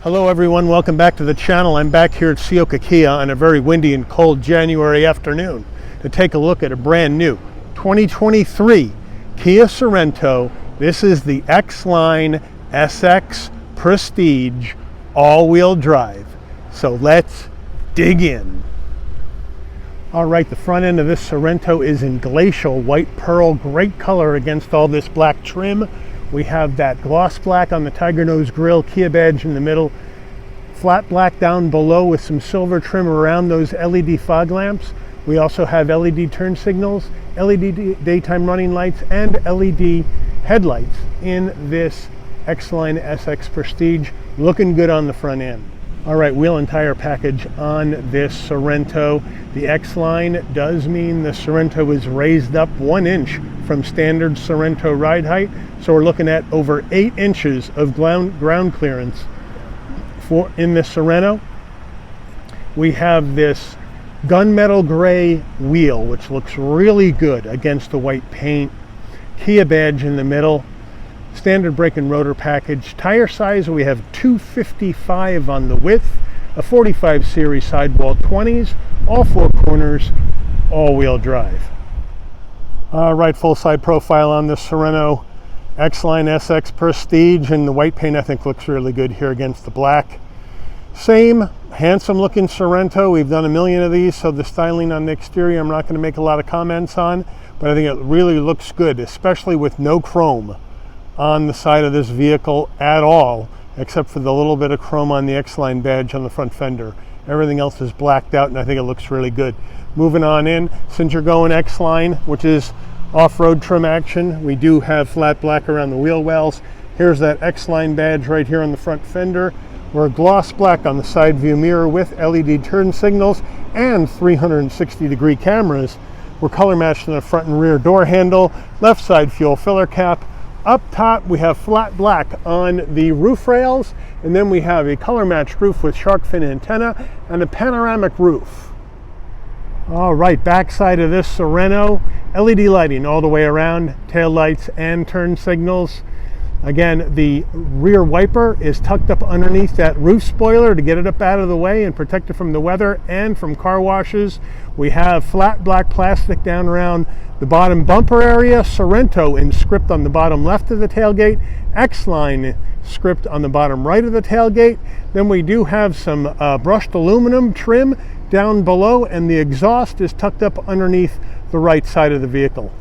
Hello everyone, welcome back to the channel. I'm back here at Ciocca Kia on a very windy and cold January afternoon to take a look at a brand new 2023 Kia Sorento. This is the X-Line SX Prestige all-wheel drive. So let's dig in. All right, the front end of this Sorento is in glacial white pearl, great color against all this black trim. We have that gloss black on the Tiger Nose grille, Kia badge in the middle, flat black down below with some silver trim around those LED fog lamps. We also have LED turn signals, LED daytime running lights, and LED headlights in this X-Line SX Prestige. Looking good on the front end. All right, wheel and tire package on this Sorento. The X-Line does mean the Sorento is raised up 1 inch from standard Sorento ride height. So we're looking at over 8 inches of ground clearance in this Sorento. We have this gunmetal gray wheel, which looks really good against the white paint. Kia badge in the middle. Standard brake and rotor package. Tire size, we have 255 on the width, a 45 series sidewall 20s, all 4 corners, all-wheel drive. All right, full side profile on this Sorento X-Line SX Prestige, and the white paint I think looks really good here against the black. Same handsome looking Sorento. We've done a million of these, so the styling on the exterior I'm not going to make a lot of comments on, but I think it really looks good, especially with no chrome on the side of this vehicle at all, except for the little bit of chrome on the X-Line badge on the front fender. Everything else is blacked out, and I think it looks really good. Moving on in, since you're going X-Line, which is off-road trim action, we do have flat black around the wheel wells. Here's that X-Line badge right here on the front fender. We're gloss black on the side view mirror with LED turn signals and 360-degree cameras. We're color matched in the front and rear door handle, left side fuel filler cap. Up top, we have flat black on the roof rails, and then we have a color-matched roof with shark fin antenna and a panoramic roof. All right, backside of this Sorento, LED lighting all the way around, tail lights and turn signals. Again, the rear wiper is tucked up underneath that roof spoiler to get it up out of the way and protect it from the weather and from car washes. We have flat black plastic down around the bottom bumper area, Sorento in script on the bottom left of the tailgate, X-Line script on the bottom right of the tailgate. Then we do have some brushed aluminum trim down below, and the exhaust is tucked up underneath the right side of the vehicle.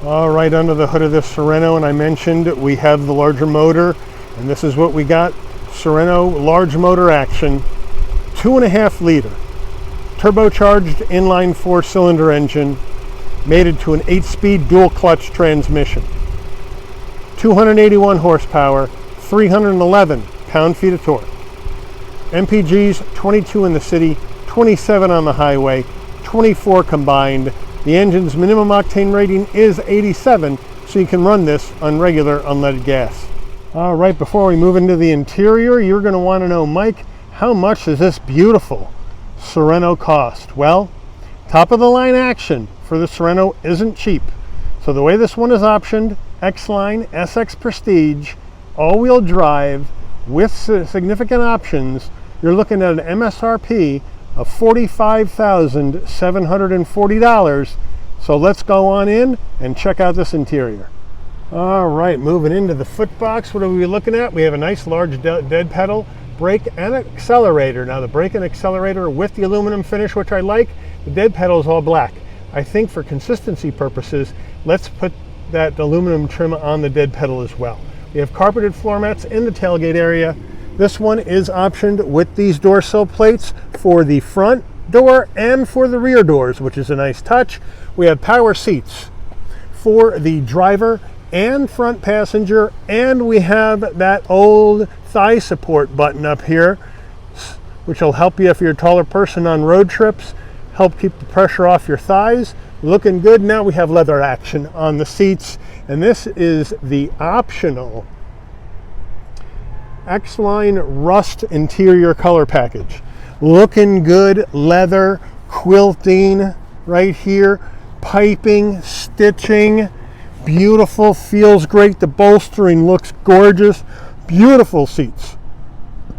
All right, under the hood of this Sorento, and I mentioned we have the larger motor, and this is what we got. Sorento large motor action, 2.5 liter, turbocharged inline 4-cylinder engine, mated to an 8-speed dual clutch transmission. 281 horsepower, 311 pound-feet of torque. MPGs 22 in the city, 27 on the highway, 24 combined. The engine's minimum octane rating is 87, so you can run this on regular unleaded gas. All right, before we move into the interior, you're going to want to know, Mike, how much does this beautiful Sorento cost? Well, top of the line action for the Sorento isn't cheap. So the way this one is optioned, X-Line SX Prestige, all-wheel drive with significant options, you're looking at an MSRP of $45,740. So let's go on in and check out this interior. All right, moving into the footbox, what are we looking at? We have a nice large dead pedal, brake and accelerator. Now the brake and accelerator with the aluminum finish, which I like. The dead pedal is all black. I think for consistency purposes, let's put that aluminum trim on the dead pedal as well. We have carpeted floor mats in the tailgate area. This one is optioned with these door sill plates for the front door and for the rear doors, which is a nice touch. We have power seats for the driver and front passenger, and we have that old thigh support button up here, which will help you if you're a taller person on road trips, help keep the pressure off your thighs. Looking good. Now we have leather action on the seats, and this is the optional X-Line Rust interior color package. Looking good, leather, quilting right here, piping, stitching, beautiful, feels great. The bolstering looks gorgeous. Beautiful seats.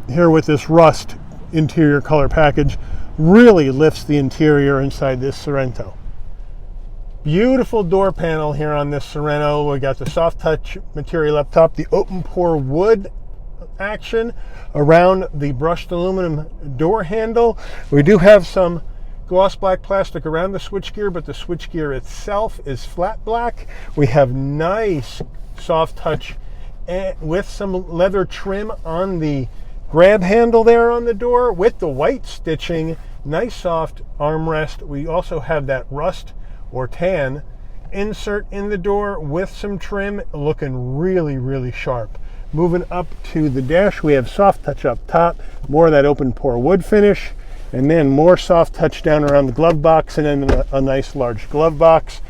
here with this rust interior color package really lifts the interior inside this Sorento. Beautiful door panel here on this Sorento. We got the soft touch material up top, the open pore wood action around the brushed aluminum door handle. We do have some gloss black plastic around the switchgear, but the switchgear itself is flat black. We have nice soft touch with some leather trim on the grab handle there on the door with the white stitching, nice soft armrest. We also have that rust or tan insert in the door with some trim, looking really, really sharp. Moving up to the dash, we have soft touch up top, more of that open pore wood finish, and then more soft touch down around the glove box, and then a nice large glove box.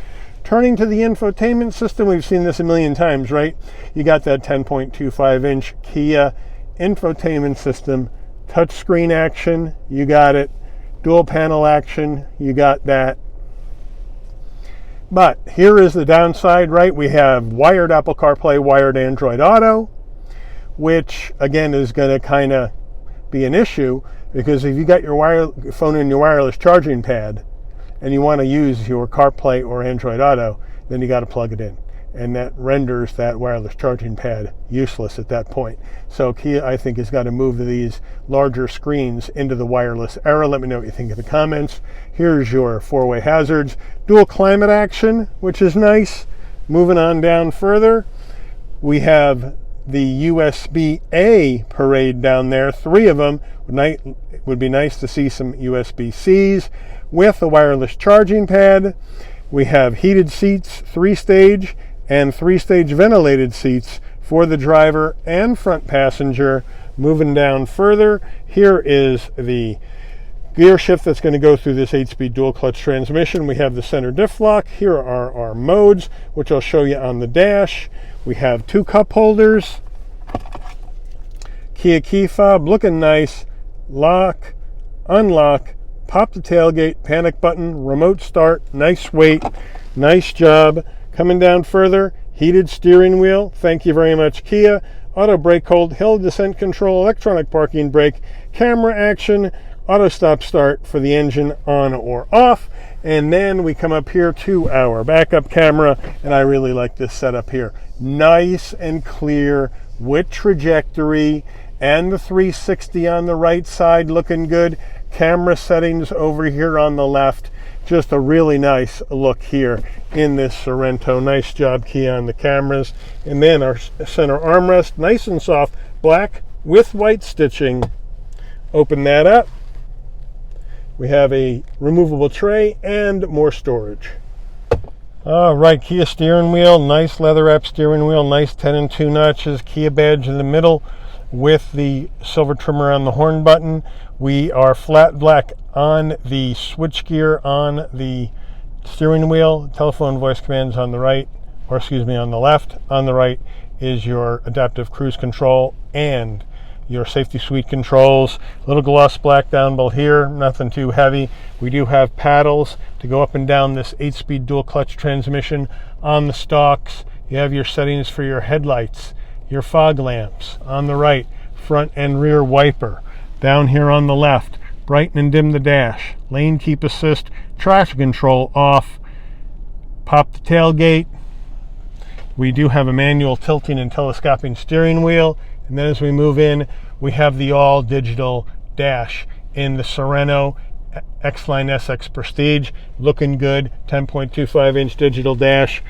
Turning to the infotainment system, we've seen this a million times, right? You got that 10.25-inch Kia infotainment system, touchscreen action, you got it, dual panel action, you got that. But here is the downside, right? We have wired Apple CarPlay, wired Android Auto, which again is going to kind of be an issue, because if you got your phone in your wireless charging pad and you want to use your CarPlay or Android Auto, then you got to plug it in, and that renders that wireless charging pad useless at that point. So Kia, I think, has got to move these larger screens into the wireless era. Let me know what you think in the comments. Here's your four-way hazards, dual climate action, which is nice. Moving on down further, we have the USB-A parade down there, 3 of them. Would be nice to see some USB-Cs with a wireless charging pad. We have heated seats, 3-stage, and 3-stage ventilated seats for the driver and front passenger. Moving down further, here is the gear shift that's going to go through this 8-speed dual clutch transmission. We have the center diff lock. Here are our modes, which I'll show you on the dash. We have 2 cup holders, Kia key fob, looking nice, lock, unlock, pop the tailgate, panic button, remote start, nice weight, nice job. Coming down further, heated steering wheel, thank you very much Kia, auto brake hold, hill descent control, electronic parking brake, camera action, auto stop start for the engine on or off. And then we come up here to our backup camera, and I really like this setup here. Nice and clear with trajectory, and the 360 on the right side looking good. Camera settings over here on the left. Just a really nice look here in this Sorento. Nice job, Kia, on the cameras. And then our center armrest, nice and soft, black with white stitching. Open that up. We have a removable tray and more storage. All right, Kia steering wheel, nice leather wrap steering wheel, nice 10 and 2 notches, Kia badge in the middle with the silver trim around the horn button. We are flat black on the switchgear on the steering wheel, telephone voice commands on the right, or excuse me, on the left. On the right is your adaptive cruise control and your safety suite controls. A little gloss black down below here, nothing too heavy. We do have paddles to go up and down this 8-speed dual clutch transmission on the stalks. You have your settings for your headlights, your fog lamps on the right, front and rear wiper. Down here on the left, brighten and dim the dash, lane keep assist, traction control off, pop the tailgate. We do have a manual tilting and telescoping steering wheel. And then as we move in, we have the all digital dash in the Sorento X-Line SX Prestige. Looking good, 10.25-inch digital dash.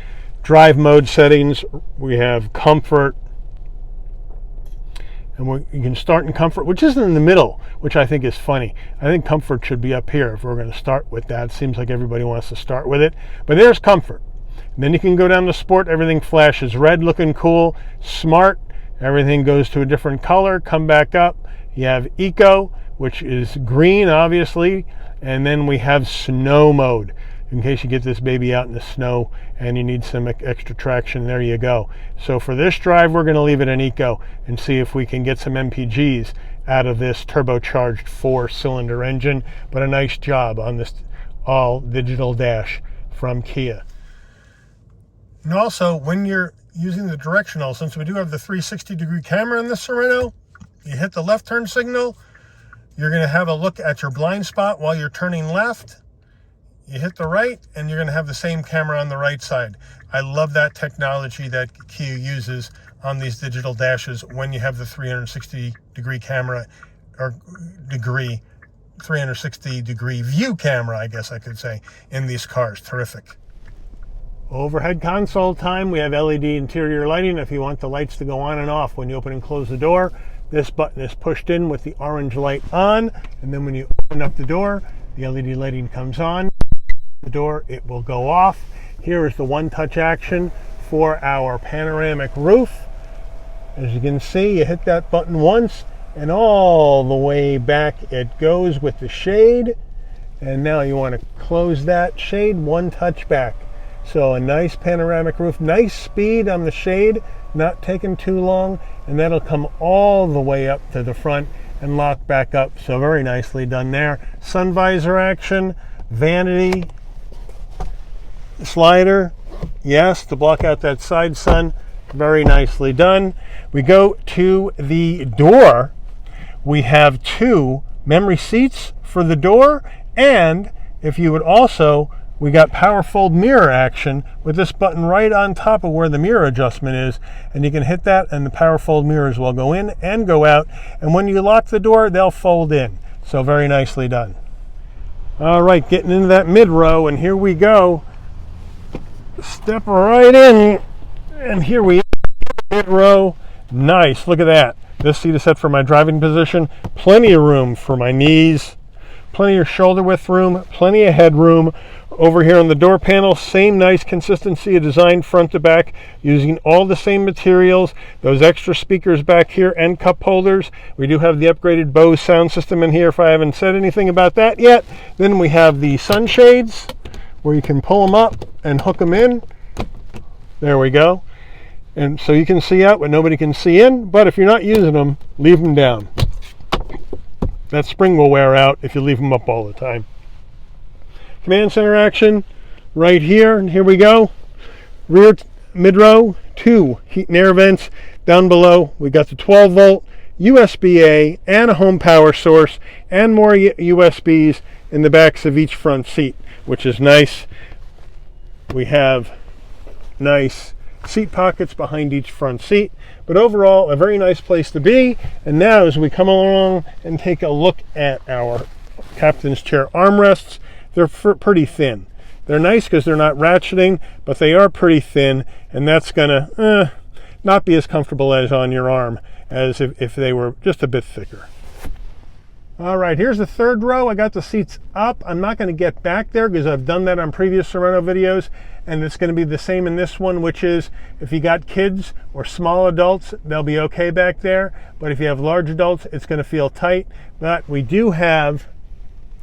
Drive mode settings, we have comfort. And you can start in comfort, which isn't in the middle, which I think is funny. I think comfort should be up here if we're going to start with that. It seems like everybody wants to start with it. But there's comfort. And then you can go down to sport. Everything flashes red, looking cool. Smart. Everything goes to a different color. Come back up. You have Eco, which is green, obviously. And then we have snow mode, in case you get this baby out in the snow and you need some extra traction. There you go. So for this drive, we're going to leave it in Eco and see if we can get some MPGs out of this turbocharged 4-cylinder engine. But a nice job on this all digital dash from Kia. And also, when you're using the directional, since we do have the 360-degree camera in the Sorento, You hit the left turn signal, you're going to have a look at your blind spot while you're turning left. You hit the right, and you're going to have the same camera on the right side. I love that technology that Kia uses on these digital dashes when you have the 360-degree camera, or 360-degree view camera, I guess I could say, in these cars. Terrific. Overhead console time. We have LED interior lighting if you want the lights to go on and off when you open and close the door. This button is pushed in with the orange light on, and then when you open up the door, the LED lighting comes on. The door, it will go off. Here is the one-touch action for our panoramic roof. As you can see, you hit that button once, and all the way back it goes with the shade. And now you want to close that shade, one touch back. So a nice panoramic roof, nice speed on the shade, not taking too long, and that'll come all the way up to the front and lock back up. So very nicely done there. Sun visor action, vanity, slider, yes, to block out that side sun. Very nicely done. We go to the door. We have 2 memory seats for the door, and if you would also, we got power fold mirror action with this button right on top of where the mirror adjustment is, and you can hit that and the power fold mirrors will go in and go out, and when you lock the door they'll fold in. So very nicely done. All right, getting into that mid row, and here we go. Step right in, and here we are, mid row. Nice, look at that. This seat is set for my driving position. Plenty of room for my knees, plenty of shoulder width room, plenty of headroom. Over here on the door panel, same nice consistency of design front to back, using all the same materials. Those extra speakers back here and cup holders. We do have the upgraded Bose sound system in here if I haven't said anything about that yet. Then we have the sunshades where you can pull them up and hook them in. There we go. And so you can see out but nobody can see in, but if you're not using them, leave them down. That spring will wear out if you leave them up all the time. Command center action right here, and here we go. Rear mid row, 2 heat and air vents. Down below we got the 12 volt USB-A and a home power source, and more USBs in the backs of each front seat, which is nice. We have nice seat pockets behind each front seat, but overall a very nice place to be. And now as we come along and take a look at our captain's chair armrests, they're pretty thin. They're nice because they're not ratcheting, but they are pretty thin, and that's gonna not be as comfortable as on your arm as if they were just a bit thicker. All right, here's the third row. I got the seats up. I'm not going to get back there because I've done that on previous Sorento videos, and it's going to be the same in this one, which is if you got kids or small adults, they'll be okay back there. But if you have large adults, it's going to feel tight. But we do have,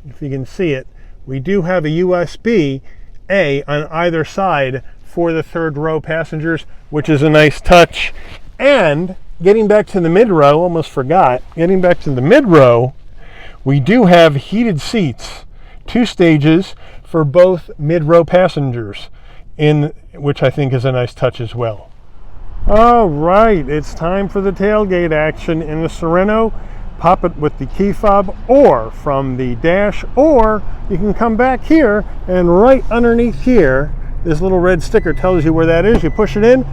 if you can see it, we do have a USB-A on either side for the third row passengers, which is a nice touch. And getting back to the mid row, almost forgot, getting back to the mid row, we do have heated seats, 2 stages for both mid-row passengers, which I think is a nice touch as well. All right, it's time for the tailgate action in the Sorento. Pop it with the key fob or from the dash, or you can come back here and right underneath here, this little red sticker tells you where that is. You push it in,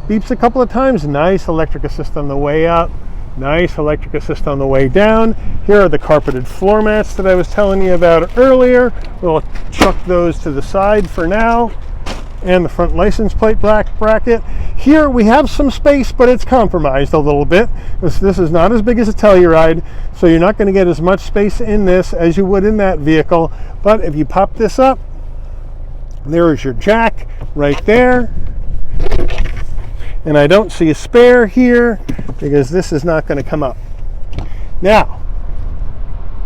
beeps a couple of times. Nice electric assist on the way up. Nice electric assist on the way down. Here are the carpeted floor mats that I was telling you about earlier. We'll chuck those to the side for now. And the front license plate bracket. Here we have some space, but it's compromised a little bit. This is not as big as a Telluride, so you're not going to get as much space in this as you would in that vehicle. But if you pop this up, there is your jack right there. And I don't see a spare here because this is not going to come up. Now,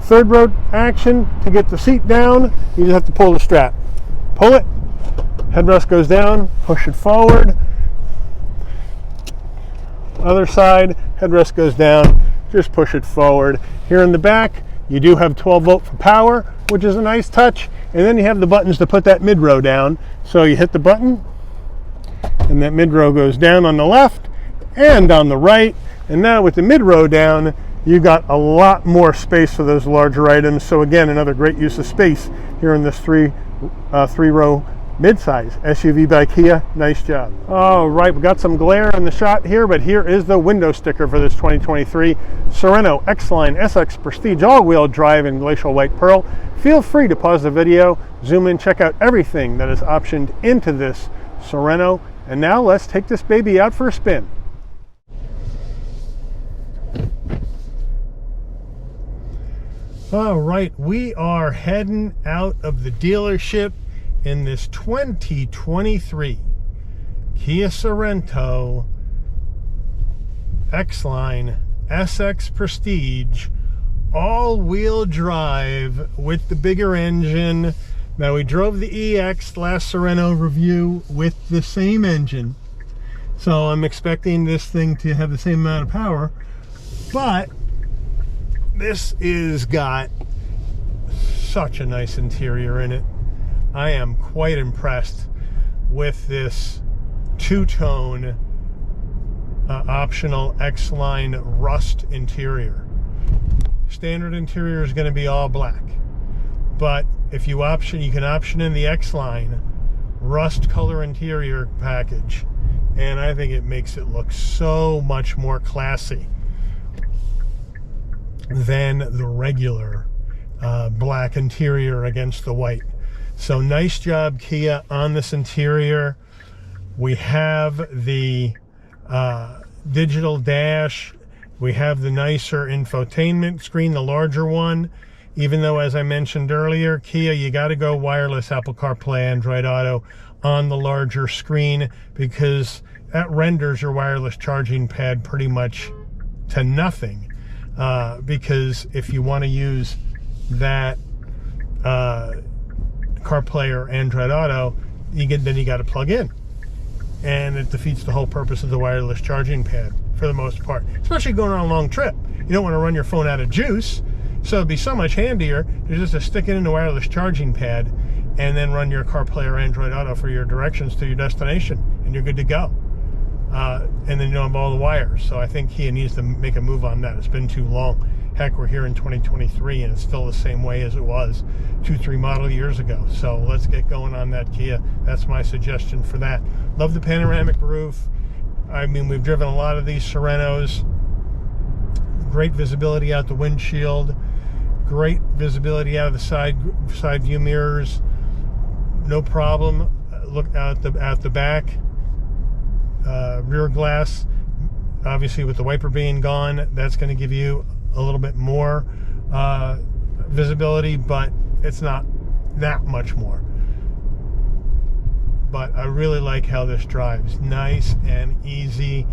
third row action. To get the seat down, you just have to pull the strap. Pull it, headrest goes down, push it forward. Other side, headrest goes down, just push it forward. Here in the back, you do have 12 volt for power, which is a nice touch. And then you have the buttons to put that mid row down. So you hit the button, and that mid row goes down on the left and on the right. And now with the mid-row down, you got a lot more space for those larger items. So again, another great use of space here in this three-row midsize SUV by Kia. Nice job. All right, we got some glare on the shot here, but here is the window sticker for this 2023 Sorento X-Line SX Prestige all-wheel drive in glacial white pearl. Feel free to pause the video, zoom in, check out everything that is optioned into this Sorento. And now let's take this baby out for a spin. All right, we are heading out of the dealership in this 2023 Kia Sorento X-Line SX Prestige all-wheel drive with the bigger engine. Now, we drove the EX last Sorento review with the same engine, so I'm expecting this thing to have the same amount of power, but this is got such a nice interior in it. I am quite impressed with this two-tone optional X-Line rust interior. Standard interior is going to be all black, but if you can option in the X-Line rust color interior package, and I think it makes it look so much more classy than the regular black interior against the white. So nice job, Kia, on this interior. We have the digital dash. We have the nicer infotainment screen, the larger one. Even though, as I mentioned earlier, Kia, you got to go wireless Apple CarPlay, Android Auto on the larger screen, because that renders your wireless charging pad pretty much to nothing. Because if you want to use that CarPlay or Android Auto, then you got to plug in, and it defeats the whole purpose of the wireless charging pad for the most part, especially going on a long trip. You don't want to run your phone out of juice, so it'd be so much handier to just stick it in the wireless charging pad and then run your CarPlay or Android Auto for your directions to your destination, and you're good to go. And then you don't have all the wires. So I think Kia needs to make a move on that. It's been too long. Heck, we're here in 2023 and it's still the same way as it was 2-3 model years ago. So let's get going on that, Kia. That's my suggestion for that. Love the panoramic roof. I mean, we've driven a lot of these Sorentos. Great visibility out the windshield. Great visibility out of the side view mirrors. No problem. Look out the back. Rear glass, obviously with the wiper being gone, that's going to give you a little bit more visibility, but it's not that much more. But I really like how this drives. Nice and easy.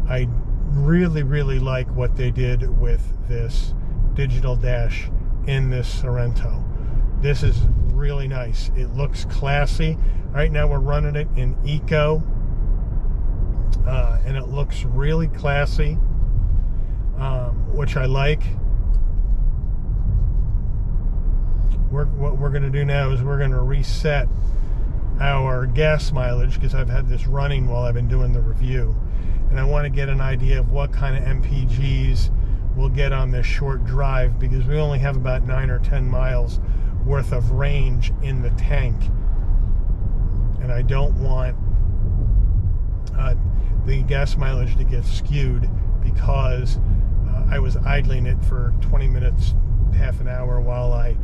I really, really like what they did with this digital dash in this Sorento. This is really nice. It looks classy. Right now we're running it in Eco. And it looks really classy, which I like. What we're going to do now is we're going to reset our gas mileage, because I've had this running while I've been doing the review, and I want to get an idea of what kind of MPGs we'll get on this short drive, because we only have about 9 or 10 miles worth of range in the tank, and I don't want the gas mileage to get skewed, because I was idling it for 20 minutes, half an hour, while I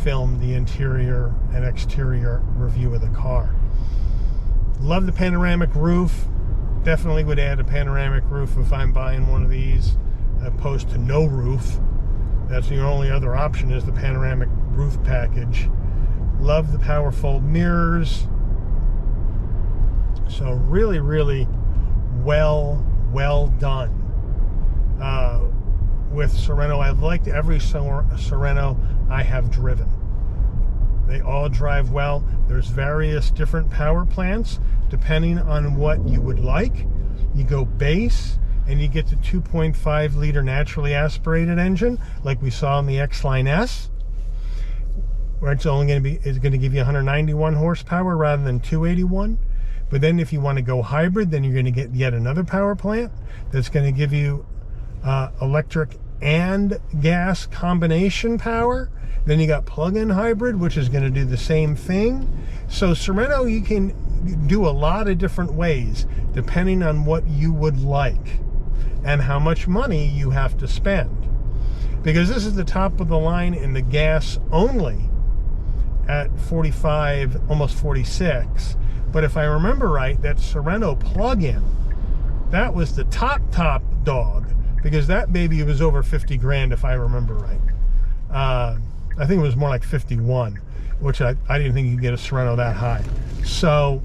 filmed the interior and exterior review of the car. Love the panoramic roof. Definitely would add a panoramic roof if I'm buying one of these, opposed to no roof. That's the only other option, is the panoramic roof package. Love the power fold mirrors. So really, really well done with Sorento. I've liked every Sorento I have driven. They all drive well. There's various different power plants depending on what you would like. You go base and you get the 2.5 liter naturally aspirated engine like we saw in the X-Line S, where it's only going to give you 191 horsepower rather than 281. But then if you want to go hybrid, then you're going to get yet another power plant that's going to give you electric and gas combination power. Then you got plug-in hybrid, which is going to do the same thing. So Sorento, you can do a lot of different ways depending on what you would like and how much money you have to spend. Because this is the top of the line in the gas only at 45, almost 46. But if I remember right, that Sorento plug-in, that was the top dog, because that baby was over 50 grand if I remember right. I think it was more like 51, which I didn't think you could get a Sorento that high. So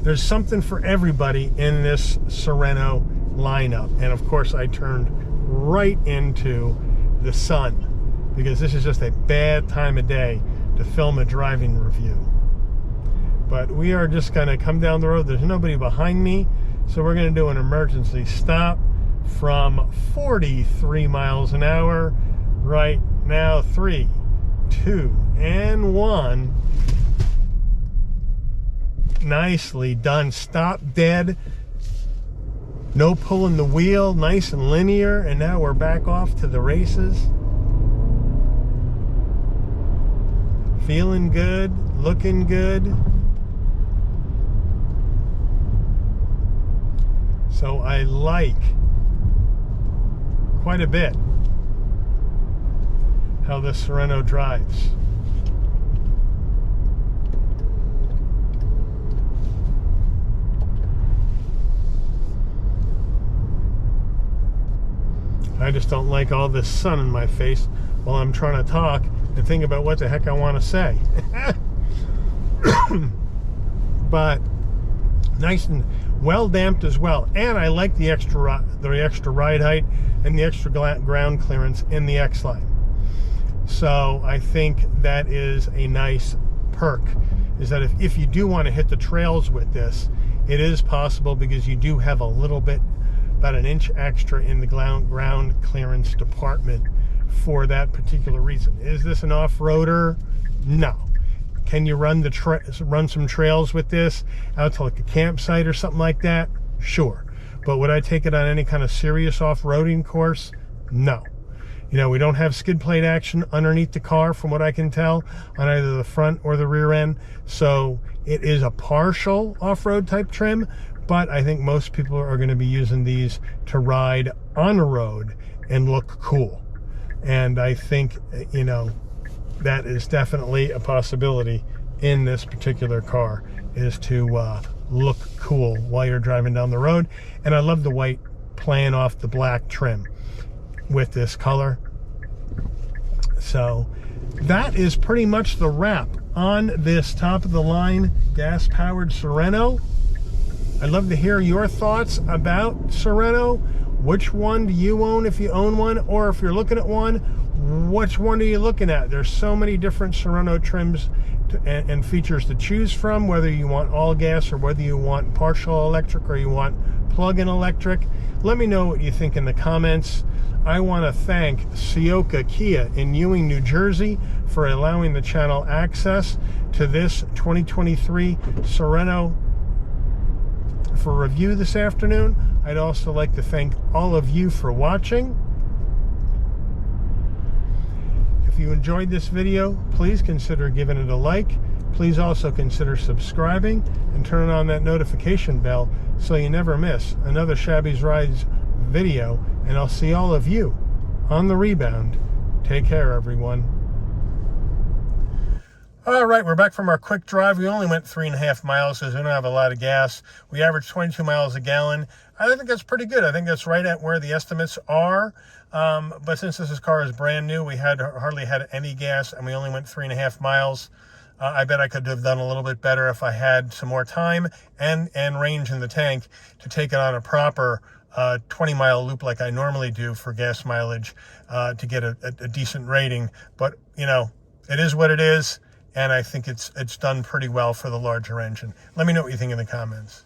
there's something for everybody in this Sorento lineup. And of course I turned right into the sun, because this is just a bad time of day to film a driving review. But we are just gonna come down the road. There's nobody behind me, so we're gonna do an emergency stop from 43 miles an hour right now. 3, 2, and 1. Nicely done. Stop dead. No pulling the wheel. Nice and linear. And now we're back off to the races. Feeling good. Looking good. So I like quite a bit how this Sorento drives. I just don't like all this sun in my face while I'm trying to talk and think about what the heck I want to say. But nice and well damped as well, and I like the extra ride height and the extra ground clearance in the X-Line. So I think that is a nice perk, is that if you do want to hit the trails with this, it is possible, because you do have a little bit, about an inch extra in the ground clearance department for that particular reason. Is this an off-roader? No. Can you run some trails with this out to like a campsite or something like that? Sure. But would I take it on any kind of serious off-roading course? No. You know, we don't have skid plate action underneath the car, from what I can tell, on either the front or the rear end. So it is a partial off-road type trim, but I think most people are going to be using these to ride on the road and look cool. And I think, you know, that is definitely a possibility in this particular car, is to look cool while you're driving down the road. And I love the white playing off the black trim with this color. So that is pretty much the wrap on this top of the line gas powered Sorento. I'd love to hear your thoughts about Sorento. Which one do you own, if you own one, or if you're looking at one, which one are you looking at? There's so many different Sorento trims and features to choose from, whether you want all gas or whether you want partial electric or you want plug-in electric. Let me know what you think in the comments. I want to thank Ciocca Kia in Ewing, New Jersey for allowing the channel access to this 2023 Sorento for review this afternoon. I'd also like to thank all of you for watching. If you enjoyed this video, please consider giving it a like. Please also consider subscribing and turning on that notification bell so you never miss another Shabby's Rides video. And I'll see all of you on the rebound. Take care, everyone. All right, we're back from our quick drive. We only went 3.5 miles because we don't have a lot of gas. We averaged 22 miles a gallon. I think that's pretty good. I think that's right at where the estimates are. But since this car is brand new, we hardly had any gas, and we only went 3.5 miles. I bet I could have done a little bit better if I had some more time and range in the tank to take it on a proper 20-mile loop like I normally do for gas mileage to get a decent rating. But, you know, it is what it is, and I think it's done pretty well for the larger engine. Let me know what you think in the comments.